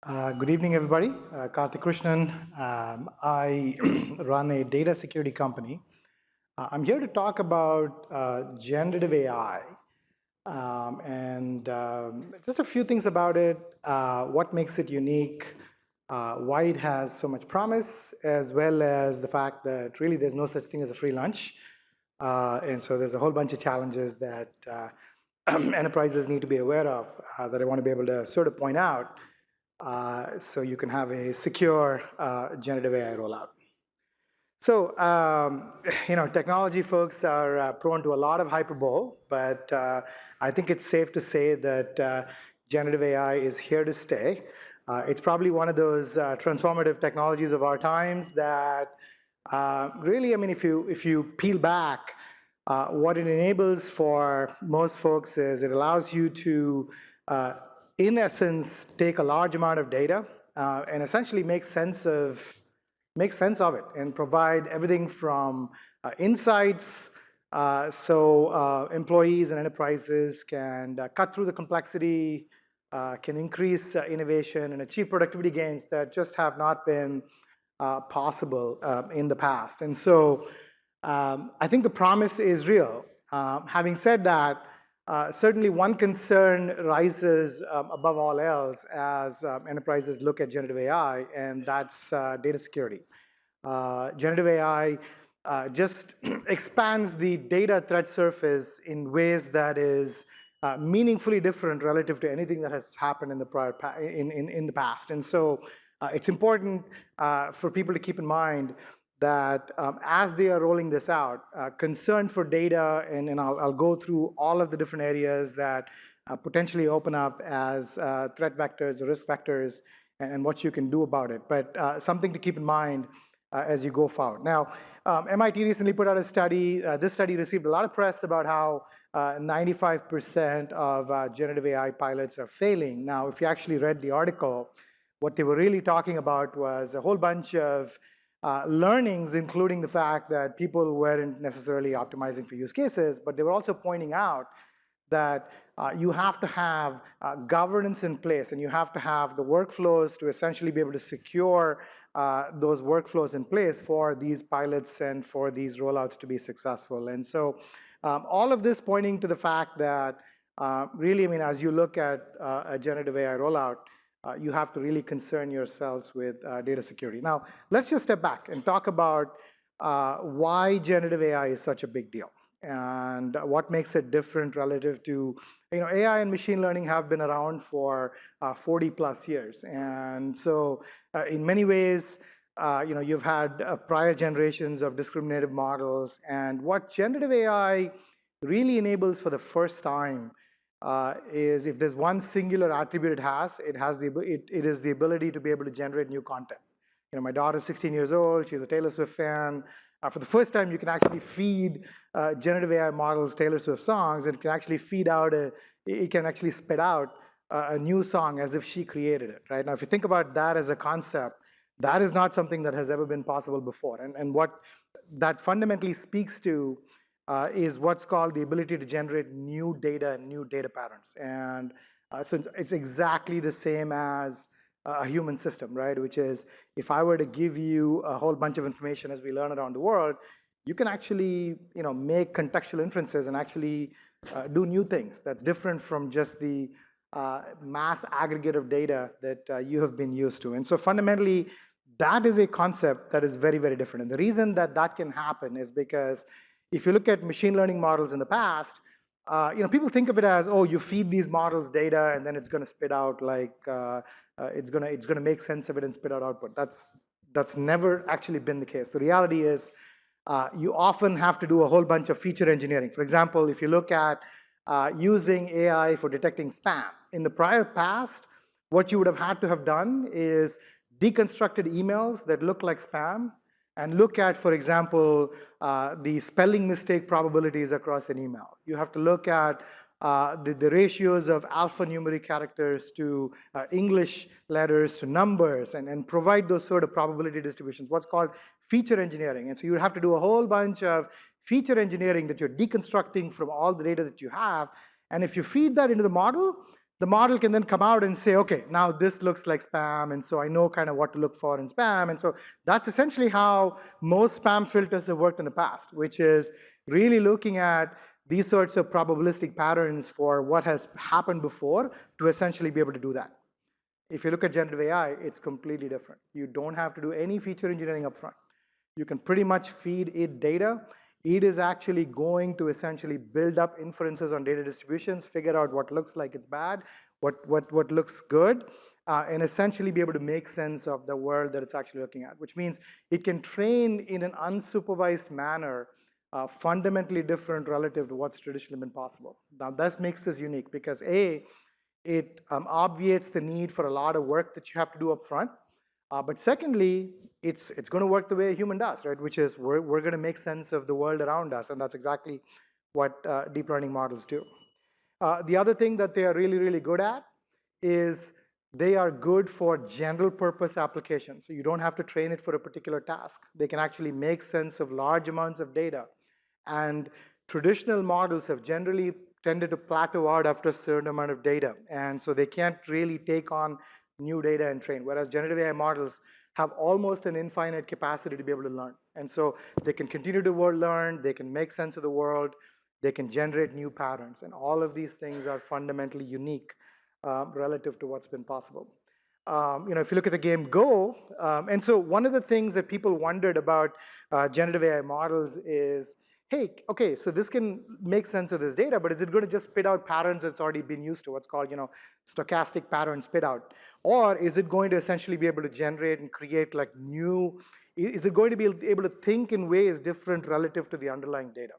Good evening, everybody. Karthik Krishnan. I run a data security company. I'm here to talk about generative AI and just a few things about it, what makes it unique, why it has so much promise, as well as the fact that really there's no such thing as a free lunch. And so there's a whole bunch of challenges that enterprises need to be aware of that I want to be able to sort of point out so you can have a secure generative AI rollout. So, technology folks are prone to a lot of hyperbole, but I think it's safe to say that generative AI is here to stay. It's probably one of those transformative technologies of our times that really, I mean, if you peel back, what it enables for most folks is it allows you to, in essence, take a large amount of data and essentially make sense of it and provide everything from insights so employees and enterprises can cut through the complexity, can increase innovation and achieve productivity gains that just have not been possible in the past. And so I think the promise is real. Having said that, certainly one concern rises above all else as enterprises look at generative AI, and that's data security. Generative AI just expands the data threat surface in ways that is meaningfully different relative to anything that has happened in the past. And so it's important for people to keep in mind that as they are rolling this out, concern for data, and I'll go through all of the different areas that potentially open up as threat vectors or risk vectors and what you can do about it. But something to keep in mind as you go forward. Now, MIT recently put out a study. This study received a lot of press about how 95% of generative AI pilots are failing. Now, if you actually read the article, what they were really talking about was a whole bunch of learnings, including the fact that people weren't necessarily optimizing for use cases, but they were also pointing out that you have to have governance in place, and you have to have the workflows to essentially be able to secure those workflows in place for these pilots and for these rollouts to be successful. And so all of this pointing to the fact that really, I mean, as you look at a generative AI rollout, you have to really concern yourselves with data security. Now, let's just step back and talk about why generative AI is such a big deal and what makes it different relative to, AI and machine learning have been around for 40 plus years. And so in many ways, you've had prior generations of discriminative models. And what generative AI really enables for the first time is if there's one singular attribute it is the ability to be able to generate new content. My daughter's 16 years old, she's a Taylor Swift fan. For the first time, you can actually feed generative AI models Taylor Swift songs, and it can actually spit out a new song as if she created it, right? Now, if you think about that as a concept, that is not something that has ever been possible before. And what that fundamentally speaks to is what's called the ability to generate new data and new data patterns. And so it's exactly the same as a human system, right? Which is, if I were to give you a whole bunch of information as we learn around the world, you can actually, make contextual inferences and actually do new things. That's different from just the mass aggregate of data that you have been used to. And so fundamentally, that is a concept that is very, very different. And the reason that that can happen is because if you look at machine learning models in the past, people think of it as, oh, you feed these models data and then it's going to spit out like it's going to make sense of it and spit out output. That's never actually been the case. The reality is you often have to do a whole bunch of feature engineering. For example, if you look at using AI for detecting spam, in the prior past, what you would have had to have done is deconstructed emails that look like spam and look at, for example, the spelling mistake probabilities across an email. You have to look at the ratios of alphanumeric characters to English letters to numbers and provide those sort of probability distributions, what's called feature engineering. And so you would have to do a whole bunch of feature engineering that you're deconstructing from all the data that you have. And if you feed that into the model, the model can then come out and say, okay, now this looks like spam, and so I know kind of what to look for in spam. And so that's essentially how most spam filters have worked in the past, which is really looking at these sorts of probabilistic patterns for what has happened before to essentially be able to do that. If you look at generative AI, it's completely different. You don't have to do any feature engineering upfront. You can pretty much feed it data. It is actually going to essentially build up inferences on data distributions, figure out what looks like it's bad, what looks good, and essentially be able to make sense of the world that it's actually looking at, which means it can train in an unsupervised manner, fundamentally different relative to what's traditionally been possible. Now, this makes this unique because A, it obviates the need for a lot of work that you have to do up front. But secondly, it's going to work the way a human does, right? Which is we're going to make sense of the world around us, and that's exactly what deep learning models do. The other thing that they are really, really good at is they are good for general purpose applications. So you don't have to train it for a particular task. They can actually make sense of large amounts of data. And traditional models have generally tended to plateau out after a certain amount of data. And so they can't really take on new data and train, whereas generative AI models have almost an infinite capacity to be able to learn. And so they can continue to learn, they can make sense of the world, they can generate new patterns. And all of these things are fundamentally unique relative to what's been possible. If you look at the game Go, and so one of the things that people wondered about generative AI models is, hey, okay, so this can make sense of this data, but is it going to just spit out patterns that's already been used to, what's called, stochastic pattern spit out? Or is it going to essentially be able to generate and create like new, is it going to be able to think in ways different relative to the underlying data?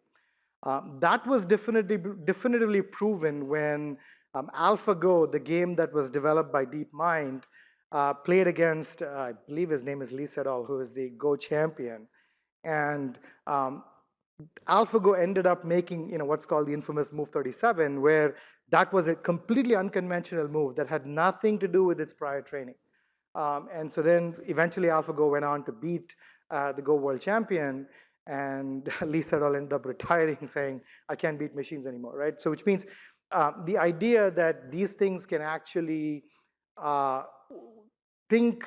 That was definitively proven when AlphaGo, the game that was developed by DeepMind, played against, I believe his name is Lee Sedol, who is the Go champion. And AlphaGo ended up making what's called the infamous move 37, where that was a completely unconventional move that had nothing to do with its prior training. And so then eventually AlphaGo went on to beat the Go world champion, and Lee Sedol ended up retiring saying, I can't beat machines anymore, right? So which means the idea that these things can actually think,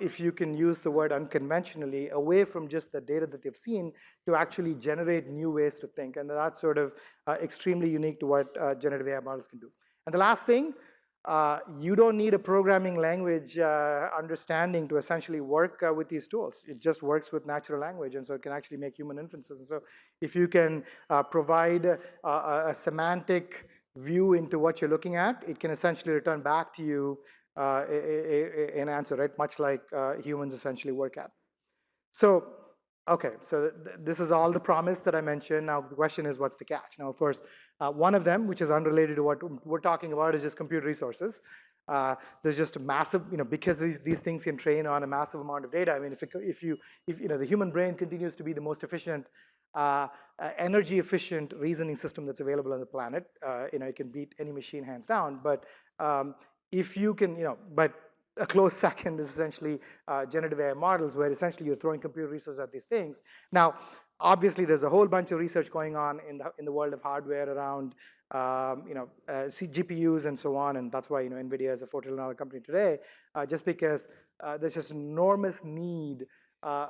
if you can use the word unconventionally, away from just the data that they've seen to actually generate new ways to think. And that's sort of extremely unique to what generative AI models can do. And the last thing, you don't need a programming language understanding to essentially work with these tools. It just works with natural language, and so it can actually make human inferences. And so if you can provide a semantic view into what you're looking at, it can essentially return back to you an answer, right? Much like humans essentially work at. So, okay, so this is all the promise that I mentioned. Now the question is, what's the catch? Now, of course, one of them, which is unrelated to what we're talking about, is just compute resources. There's just a massive, because these things can train on a massive amount of data. I mean, if the human brain continues to be the most efficient, energy efficient reasoning system that's available on the planet, it can beat any machine hands down. But if you can, but a close second is essentially generative AI models, where essentially you're throwing computer resources at these things. Now, obviously, there's a whole bunch of research going on in the world of hardware around GPUs and so on, and that's why NVIDIA is a $4 trillion company today, just because there's just enormous need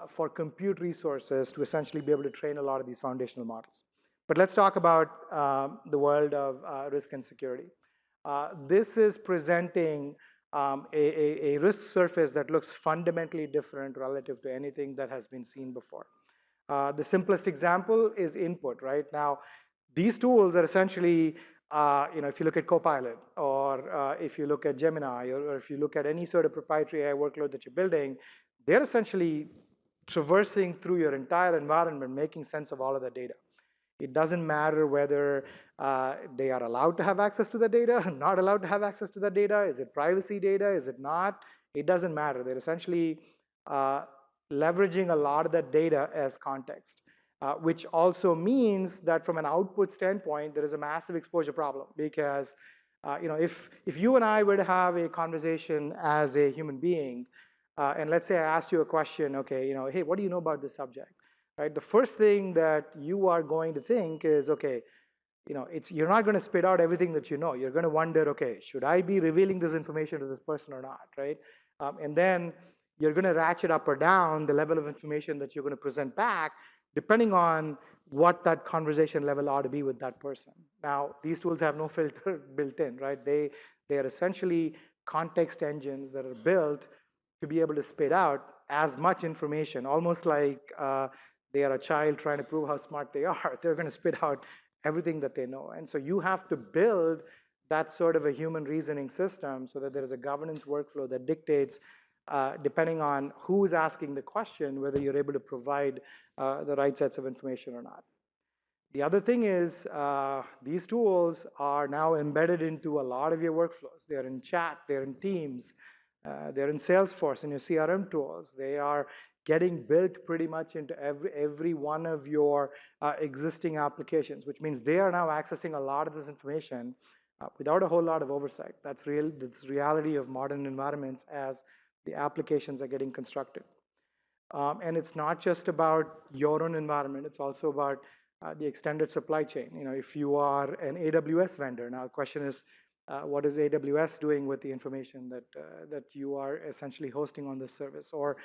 for compute resources to essentially be able to train a lot of these foundational models. But let's talk about the world of risk and security. This is presenting a risk surface that looks fundamentally different relative to anything that has been seen before. The simplest example is input, right? Now, these tools are essentially, if you look at Copilot, or if you look at Gemini, or if you look at any sort of proprietary AI workload that you're building, they're essentially traversing through your entire environment, making sense of all of the data. It doesn't matter whether they are allowed to have access to the data, not allowed to have access to the data. Is it privacy data? Is it not? It doesn't matter. They're essentially leveraging a lot of that data as context, which also means that from an output standpoint, there is a massive exposure problem. Because if you and I were to have a conversation as a human being, and let's say I asked you a question, okay, hey, what do you know about this subject? Right? The first thing that you are going to think is, okay, you're not going to spit out everything that you know. You're going to wonder, okay, should I be revealing this information to this person or not, right? And then you're going to ratchet up or down the level of information that you're going to present back, depending on what that conversation level ought to be with that person. Now, these tools have no filter built in, right? They are essentially context engines that are built to be able to spit out as much information, almost like they are a child trying to prove how smart they are. They're going to spit out everything that they know. And so you have to build that sort of a human reasoning system so that there is a governance workflow that dictates, depending on who is asking the question, whether you're able to provide the right sets of information or not. The other thing is these tools are now embedded into a lot of your workflows. They're in chat, they're in Teams, they're in Salesforce, in your CRM tools. They are getting built pretty much into every one of your existing applications, which means they are now accessing a lot of this information without a whole lot of oversight. That's the reality of modern environments as the applications are getting constructed. And it's not just about your own environment, it's also about the extended supply chain. If you are an AWS vendor, now the question is, what is AWS doing with the information that you are essentially hosting on this service, or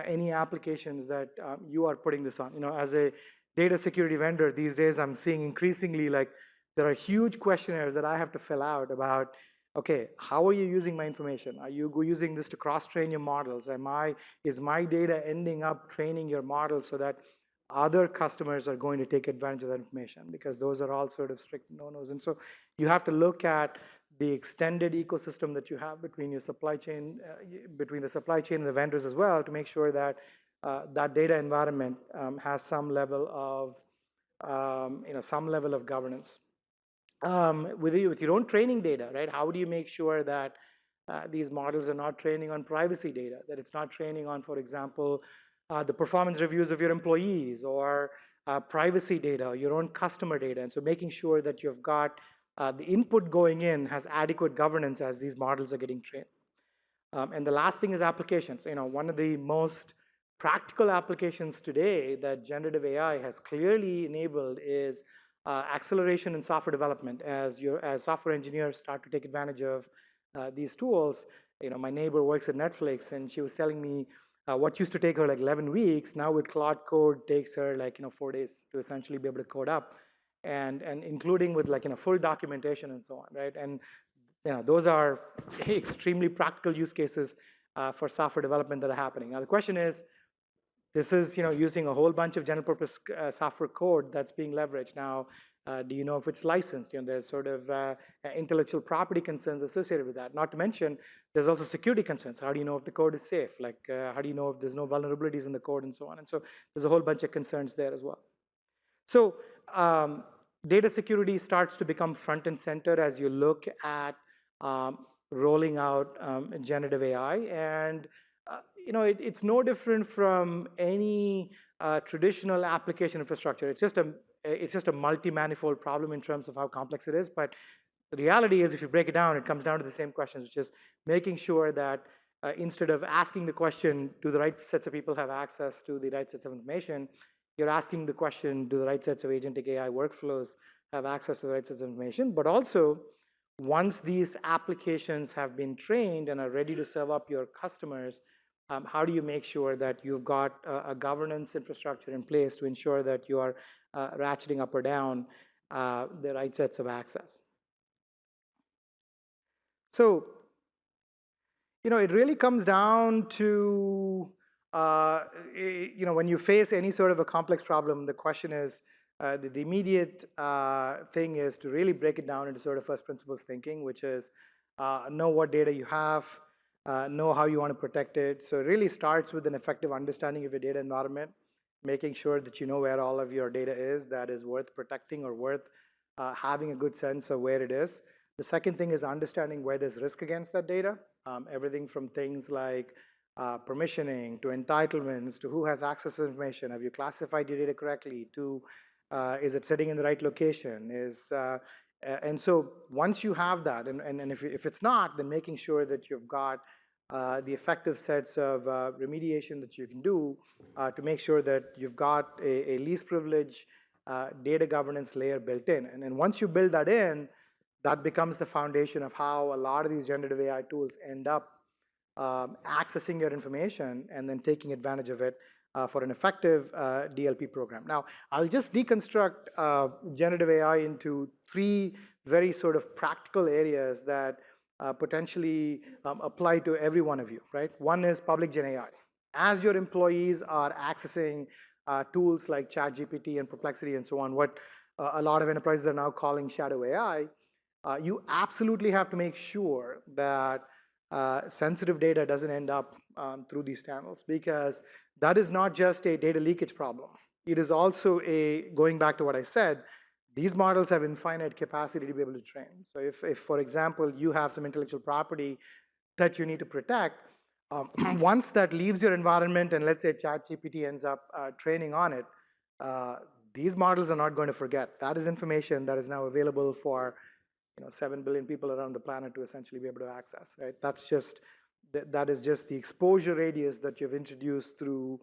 any applications that you are putting this on? As a data security vendor these days, I'm seeing increasingly like there are huge questionnaires that I have to fill out about, okay, how are you using my information? Are you using this to cross-train your models? Is my data ending up training your model so that other customers are going to take advantage of that information? Because those are all sort of strict no-nos. And so you have to look at the extended ecosystem that you have between your supply chain, between the supply chain and the vendors as well, to make sure that that data environment has some level of governance. With your own training data, right? How do you make sure that these models are not training on privacy data, that it's not training on, for example, the performance reviews of your employees, or privacy data, or your own customer data? And so making sure that you've got the input going in has adequate governance as these models are getting trained. And the last thing is applications. One of the most practical applications today that generative AI has clearly enabled is acceleration in software development. As software engineers start to take advantage of these tools, my neighbor works at Netflix, and she was telling me what used to take her like 11 weeks, now with Claude Code takes her like 4 days to essentially be able to code up, and including with like full documentation and so on, right? And those are extremely practical use cases for software development that are happening. Now the question is, this is using a whole bunch of general purpose software code that's being leveraged. Now, do you know if it's licensed? There's sort of intellectual property concerns associated with that. Not to mention, there's also security concerns. How do you know if the code is safe? Like, how do you know if there's no vulnerabilities in the code and so on? And so there's a whole bunch of concerns there as well. So data security starts to become front and center as you look at rolling out generative AI. And it's no different from any traditional application infrastructure. It's just a multi-manifold problem in terms of how complex it is. But the reality is, if you break it down, it comes down to the same questions, which is making sure that instead of asking the question, do the right sets of people have access to the right sets of information, you're asking the question, do the right sets of agentic AI workflows have access to the right sets of information? But also, once these applications have been trained and are ready to serve up your customers, how do you make sure that you've got a governance infrastructure in place to ensure that you are ratcheting up or down the right sets of access? So, it really comes down to, when you face any sort of a complex problem, the question is, the immediate thing is to really break it down into sort of first principles thinking, which is know what data you have, know how you want to protect it. So it really starts with an effective understanding of your data environment, making sure that you know where all of your data is that is worth protecting or worth having a good sense of where it is. The second thing is understanding where there's risk against that data. Everything from things like permissioning to entitlements to who has access to information. Have you classified your data correctly? To is it sitting in the right location? And so once you have that, and if it's not, then making sure that you've got the effective sets of remediation that you can do to make sure that you've got a least privilege data governance layer built in. And then once you build that in, that becomes the foundation of how a lot of these generative AI tools end up accessing your information and then taking advantage of it for an effective DLP program. Now, I'll just deconstruct generative AI into three very sort of practical areas that potentially apply to every one of you, right? One is public GenAI. As your employees are accessing tools like ChatGPT and Perplexity and so on, what a lot of enterprises are now calling shadow AI, you absolutely have to make sure that sensitive data doesn't end up through these channels, because that is not just a data leakage problem. It is also going back to what I said, these models have infinite capacity to be able to train. So if for example, you have some intellectual property that you need to protect, once that leaves your environment and let's say ChatGPT ends up training on it, uh, these models are not going to forget. That is information that is now available for 7 billion people around the planet to essentially be able to access, right? That is just the exposure radius that you've introduced through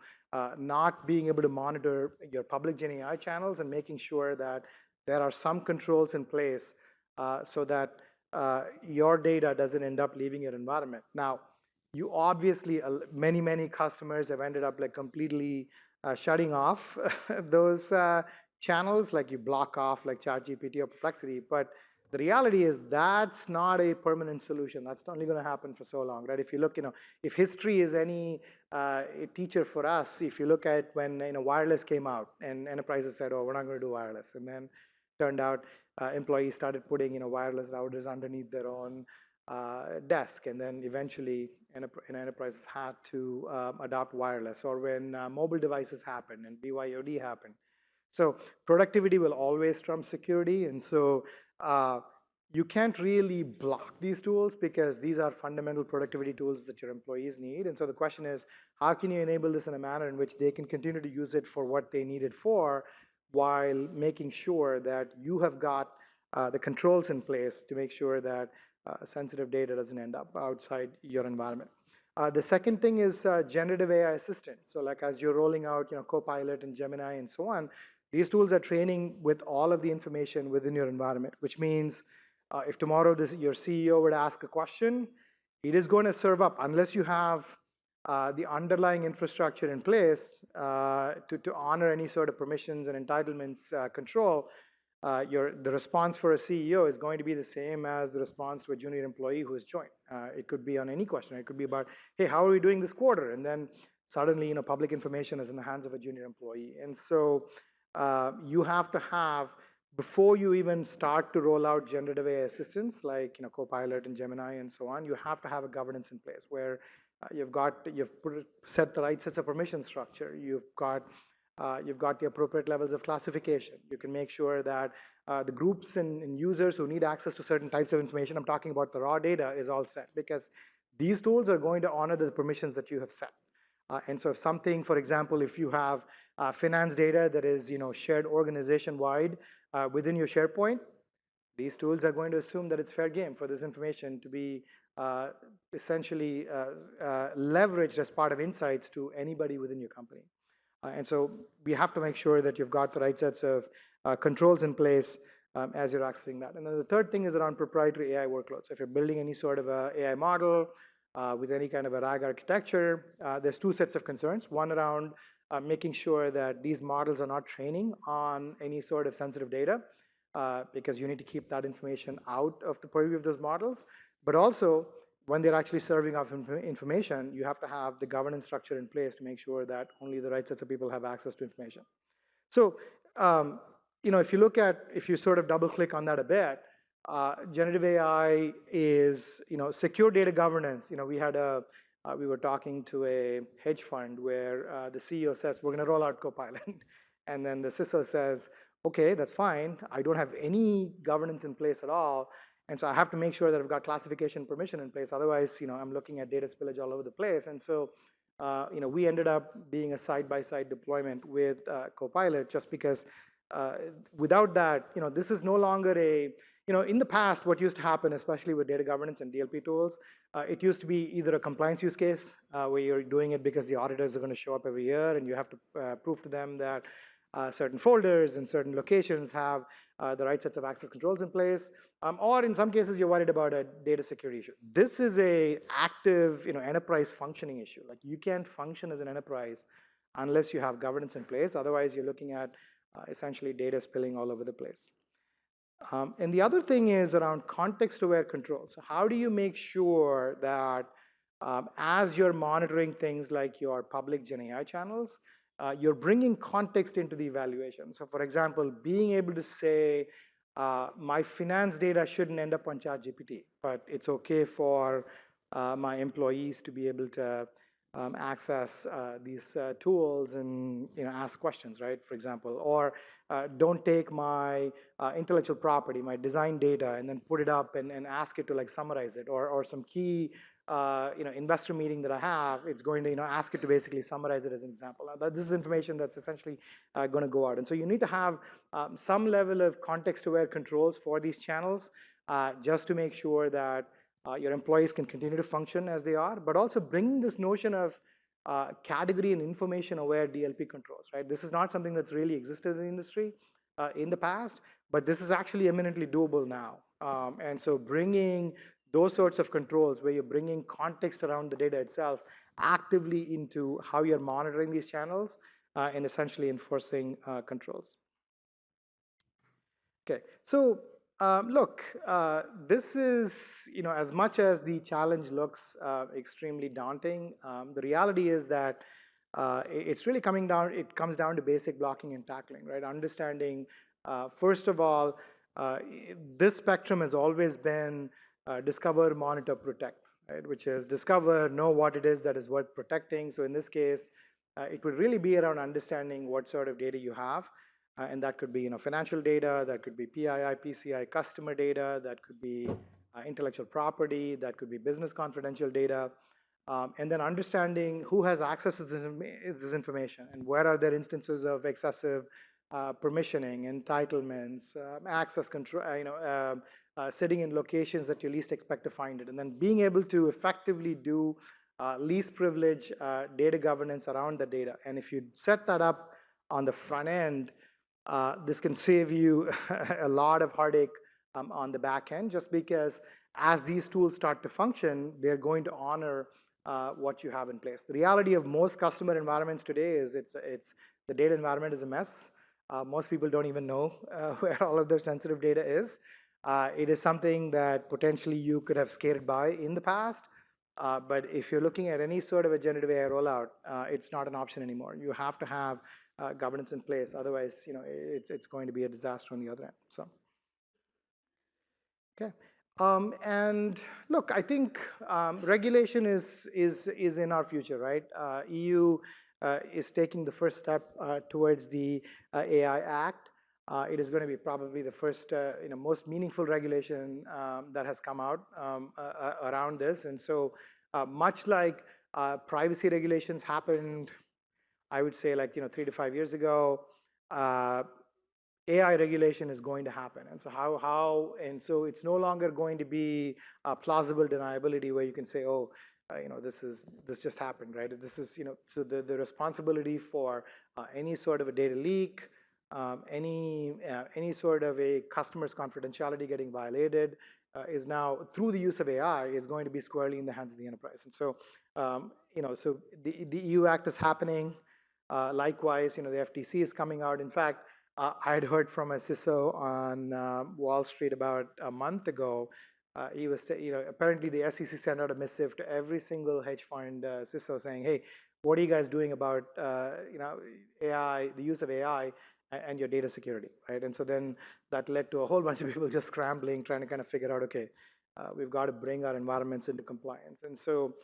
not being able to monitor your public GenAI channels and making sure that there are some controls in place so that your data doesn't end up leaving your environment. Now, you obviously, many customers have ended up like completely shutting off those channels, like you block off like ChatGPT or Perplexity, but the reality is that's not a permanent solution. That's only going to happen for so long, right? If you look, if history is any a teacher for us, if you look at when wireless came out and enterprises said, "Oh, we're not going to do wireless," and then turned out employees started putting wireless routers underneath their own desk, and then eventually enterprises had to adopt wireless, or when mobile devices happened and BYOD happened. So productivity will always trump security, and so you can't really block these tools because these are fundamental productivity tools that your employees need. And so the question is, how can you enable this in a manner in which they can continue to use it for what they need it for, while making sure that you have got the controls in place to make sure that sensitive data doesn't end up outside your environment. The second thing is generative AI assistance. So like as you're rolling out Copilot and Gemini and so on, these tools are training with all of the information within your environment, which means if tomorrow your CEO would ask a question, it is going to serve up, unless you have the underlying infrastructure in place to honor any sort of permissions and entitlements control. The response for a CEO is going to be the same as the response to a junior employee who has joined. It could be on any question. It could be about, hey, how are we doing this quarter? And then suddenly, public information is in the hands of a junior employee. And so you have to have, before you even start to roll out generative AI assistants like Copilot and Gemini and so on, you have to have a governance in place where you've set the right sets of permission structure. You've got the appropriate levels of classification. You can make sure that the groups and users who need access to certain types of information, I'm talking about the raw data, is all set, because these tools are going to honor the permissions that you have set. And so if something, for example, if you have finance data that is shared organization-wide within your SharePoint, these tools are going to assume that it's fair game for this information to be essentially leveraged as part of insights to anybody within your company. And so we have to make sure that you've got the right sets of controls in place as you're accessing that. And then the third thing is around proprietary AI workloads. If you're building any sort of a AI model with any kind of a RAG architecture, there's two sets of concerns. One around making sure that these models are not training on any sort of sensitive data, because you need to keep that information out of the purview of those models. But also, when they're actually serving up information, you have to have the governance structure in place to make sure that only the right sets of people have access to information. So, if you sort of double click on that a bit, generative AI is, secure data governance. We were talking to a hedge fund where the CEO says, we're going to roll out Copilot. And then the CISO says, okay, that's fine. I don't have any governance in place at all. And so I have to make sure that I've got classification permission in place. Otherwise, I'm looking at data spillage all over the place. And so, we ended up being a side-by-side deployment with Copilot, just because without that, this is no longer in the past, what used to happen, especially with data governance and DLP tools, it used to be either a compliance use case where you're doing it because the auditors are going to show up every year and you have to prove to them that certain folders and certain locations have the right sets of access controls in place, or in some cases you're worried about a data security issue. This is a active, enterprise functioning issue. Like, you can't function as an enterprise unless you have governance in place. Otherwise, you're looking at essentially data spilling all over the place. And the other thing is around context-aware controls. So how do you make sure that as you're monitoring things like your public GenAI channels, you're bringing context into the evaluation? So for example, being able to say, my finance data shouldn't end up on ChatGPT, but it's okay for my employees to be able to access these tools and ask questions, right? For example, or don't take my intellectual property, my design data, and then put it up and ask it to like summarize it, or some key investor meeting that I have, it's going to ask it to basically summarize it as an example. Now, this is information that's essentially going to go out, and so you need to have some level of context-aware controls for these channels, just to make sure that your employees can continue to function as they are, but also bring this notion of category and information-aware DLP controls, right? This is not something that's really existed in the industry in the past, but this is actually eminently doable now. And so bringing those sorts of controls where you're bringing context around the data itself actively into how you're monitoring these channels and essentially enforcing controls. Okay, so look, this is, as much as the challenge looks extremely daunting, the reality is that it's really it comes down to basic blocking and tackling, right? Understanding, first of all, this spectrum has always been discover, monitor, protect, right? Which is discover, know what it is that is worth protecting. So in this case, it would really be around understanding what sort of data you have. And that could be financial data, that could be PII, PCI customer data, that could be intellectual property, that could be business confidential data. And then understanding who has access to this information and where are there instances of excessive permissioning, entitlements, access control, sitting in locations that you least expect to find it. And then being able to effectively do least privilege data governance around the data. And if you set that up on the front end, this can save you a lot of heartache on the back end, just because as these tools start to function, they're going to honor what you have in place. The reality of most customer environments today is the data environment is a mess. Most people don't even know where all of their sensitive data is. It is something that potentially you could have skated by in the past, but if you're looking at any sort of a generative AI rollout, it's not an option anymore. You have to have governance in place. Otherwise, it's going to be a disaster on the other end. So, okay. And look, I think regulation is in our future, right? EU is taking the first step towards the AI Act. It is going to be probably the first, most meaningful regulation that has come out around this. And so, much like privacy regulations happened, I would say, like 3 to 5 years ago, AI regulation is going to happen. And so so it's no longer going to be a plausible deniability where you can say, oh, this just happened, right? This is, so the responsibility for any sort of a data leak, any sort of a customer's confidentiality getting violated is now, through the use of AI, is going to be squarely in the hands of the enterprise. And so, so the EU Act is happening. Likewise, the FTC is coming out. In fact, I had heard from a CISO on Wall Street about a month ago. He was, apparently the SEC sent out a missive to every single hedge fund CISO saying, "Hey, what are you guys doing about, AI, the use of AI, and your data security, right?" And so then that led to a whole bunch of people just scrambling, trying to kind of figure out, okay, we've got to bring our environments into compliance. And so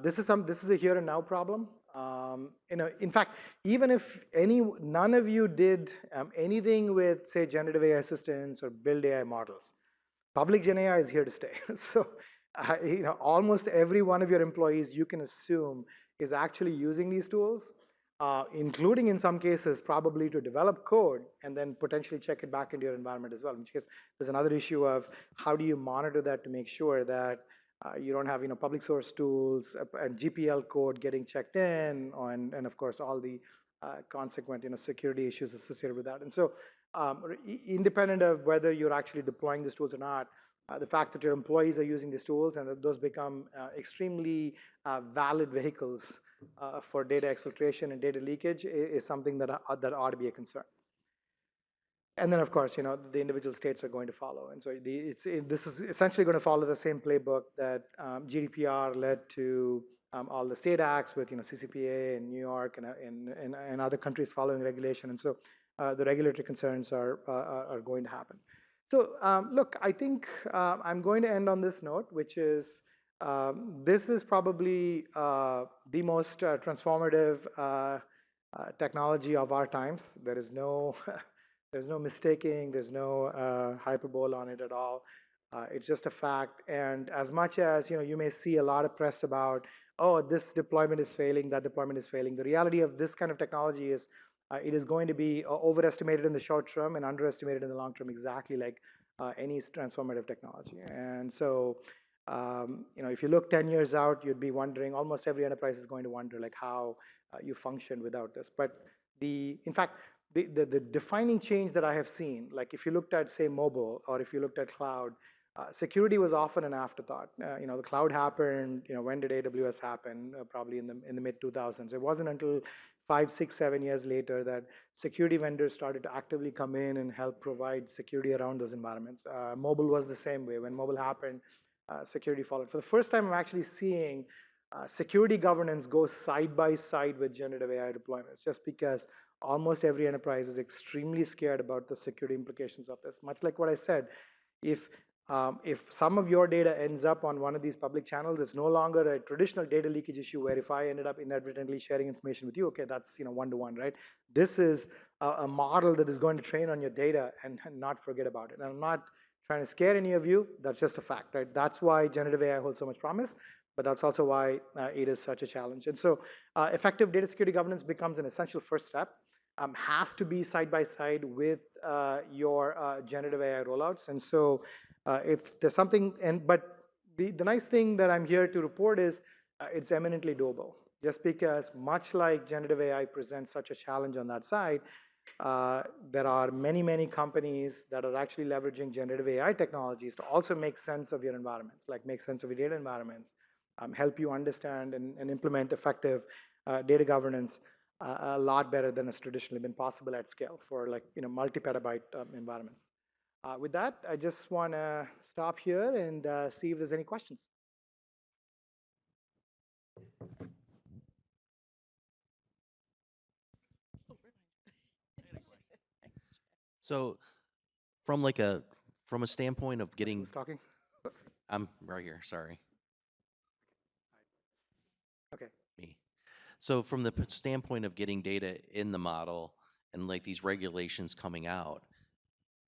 this is a here and now problem. In fact, even if none of you did anything with, say, generative AI assistants or build AI models, public GenAI is here to stay. So, almost every one of your employees, you can assume, is actually using these tools, including in some cases probably to develop code and then potentially check it back into your environment as well. In which case, there's another issue of how do you monitor that to make sure that you don't have public source tools and GPL code getting checked in, and of course all the consequent security issues associated with that. And so independent of whether you're actually deploying these tools or not, the fact that your employees are using these tools and that those become extremely valid vehicles for data exfiltration and data leakage is something that ought to be a concern. And then, of course, the individual states are going to follow. And so this is essentially going to follow the same playbook that GDPR led to all the state acts with CCPA in New York and other countries following regulation. And so the regulatory concerns are going to happen. So look, I think I'm going to end on this note, which is this is probably the most transformative technology of our times. There is no there's no mistaking, there's no hyperbole on it at all. It's just a fact. And as much as you may see a lot of press about, oh, this deployment is failing, that deployment is failing, the reality of this kind of technology is it is going to be overestimated in the short term and underestimated in the long term, exactly like any transformative technology. And so if you look 10 years out, you'd be wondering, almost every enterprise is going to wonder like how you function without this. But in fact, the defining change that I have seen, like if you looked at, say, mobile, or if you looked at cloud, security was often an afterthought. The cloud happened, when did AWS happen? Probably in the mid 2000s. It wasn't until 5, 6, 7 years later that security vendors started to actively come in and help provide security around those environments. Mobile was the same way. When mobile happened, security followed. For the first time, I'm actually seeing security governance go side by side with generative AI deployments, just because almost every enterprise is extremely scared about the security implications of this. Much like what I said, if some of your data ends up on one of these public channels, it's no longer a traditional data leakage issue where if I ended up inadvertently sharing information with you, okay, that's one-to-one, right? This is a model that is going to train on your data and not forget about it. And I'm not trying to scare any of you. That's just a fact, right? That's why generative AI holds so much promise, but that's also why it is such a challenge. And so effective data security governance becomes an essential first step. Has to be side by side with your generative AI rollouts. And so if there's something, but the nice thing that I'm here to report is it's eminently doable. Just because much like generative AI presents such a challenge on that side, there are many, many companies that are actually leveraging generative AI technologies to also make sense of your environments, like make sense of your data environments, help you understand and implement effective data governance a lot better than has traditionally been possible at scale for like multi-petabyte environments. With that, I just want to stop here and see if there's any questions. So from a standpoint of getting, Who's talking? I'm right here, sorry. Okay. Me. So from the standpoint of getting data in the model and like these regulations coming out,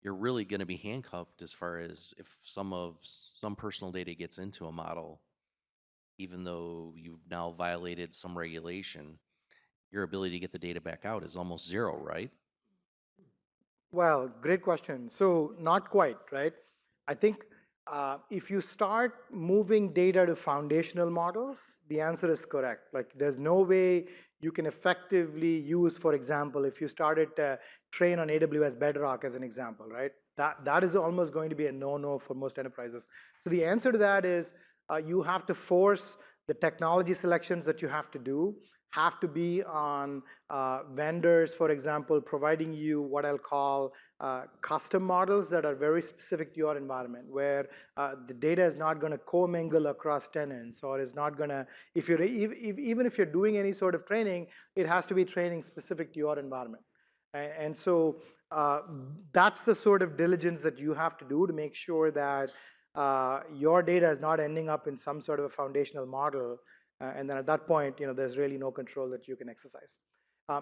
you're really going to be handcuffed as far as if some personal data gets into a model, even though you've now violated some regulation, your ability to get the data back out is almost zero, right? Well, great question. So not quite, right? I think if you start moving data to foundational models, the answer is correct. Like there's no way you can effectively use, for example, if you started to train on AWS Bedrock as an example, right? That is almost going to be a no-no for most enterprises. So the answer to that is you have to force the technology selections that you have to do have to be on vendors, for example, providing you what I'll call custom models that are very specific to your environment, where the data is not going to commingle across tenants, or is not going to, even if you're doing any sort of training, it has to be training specific to your environment. And so that's the sort of diligence that you have to do to make sure that your data is not ending up in some sort of a foundational model. And then at that point, there's really no control that you can exercise.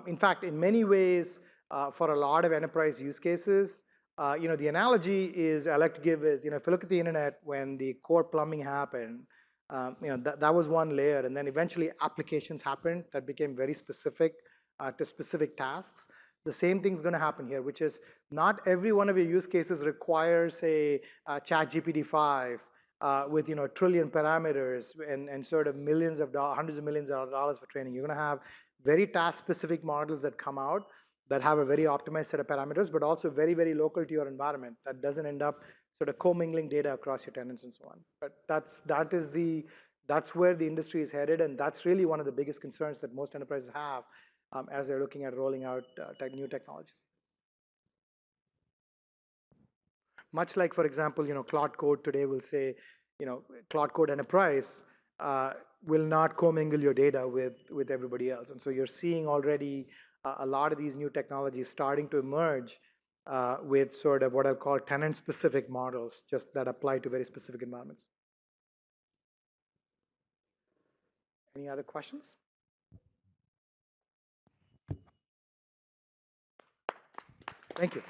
In fact, in many ways, for a lot of enterprise use cases, the analogy I like to give is, if you look at the internet, when the core plumbing happened, that was one layer, and then eventually applications happened that became very specific to specific tasks. The same thing's going to happen here, which is not every one of your use cases requires a ChatGPT 5 with a trillion parameters and sort of hundreds of millions of dollars for training. You're going to have very task-specific models that come out that have a very optimized set of parameters, but also very, very local to your environment that doesn't end up sort of commingling data across your tenants and so on. But that's where the industry is headed, and that's really one of the biggest concerns that most enterprises have as they're looking at rolling out new technologies. Much like, for example, Cloud Code today will say, Cloud Code Enterprise will not commingle your data with everybody else. And so you're seeing already a lot of these new technologies starting to emerge with sort of what I'll call tenant-specific models, just that apply to very specific environments. Any other questions? Thank you.